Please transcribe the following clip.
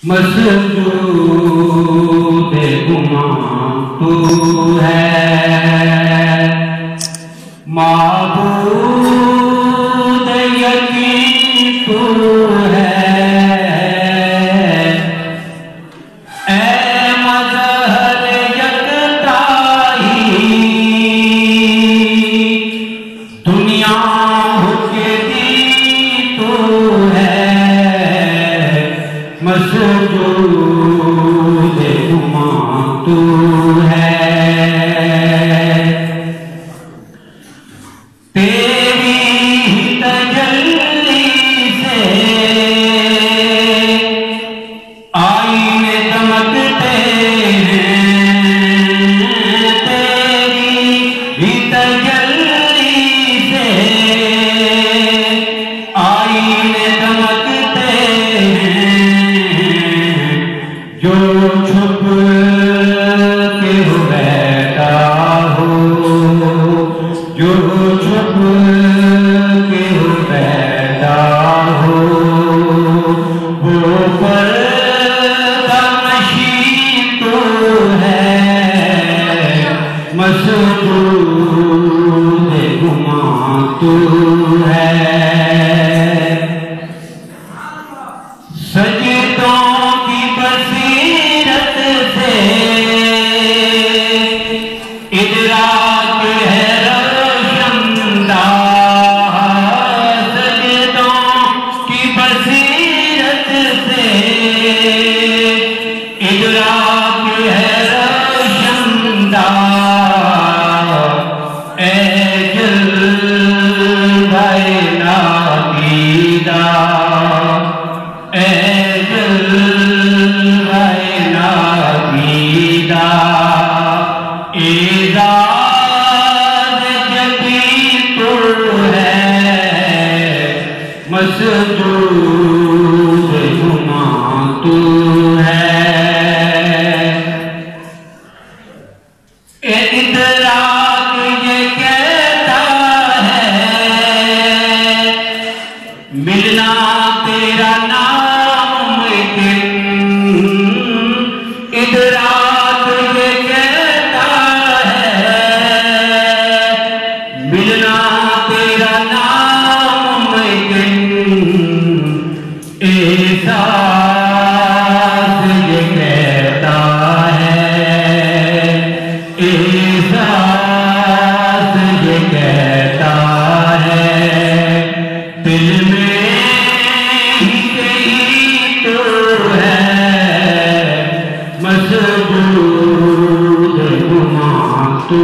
मसजूद गुमां तू है, माबूद यकीन तू है। ऐ मज़हर यकताई दुनिया के दी तू है, मसजूद गुमां तू है। तेरी तजल्ली से आईने चमकते हैं, तेरी तजल्ली से आईने चमकते हैं। जो छुप के हो बैठा हो, जो छुप के हो बैठा हो, वो पर्दानशी तो है, मसजूद गुमां तू है। सजदों की बसीरत से इदराक है रोशनदार, सजदों की बसीरत से इदराक है रोशनदार। ऐ जलवाए नादीदा, ऐ जलवाए नादीदा, एज़ाज़ जबीं तू है, मसजूद गुमां तू है। इदराक ये कहता है मिलना तेरा नामुमकिन, इदराक ये कहता है मिलना तेरा नामुमकिन। एहसास ये कहता है, एहसास ये कहता है, दिल में ही तो है, मसजूद गुमां तू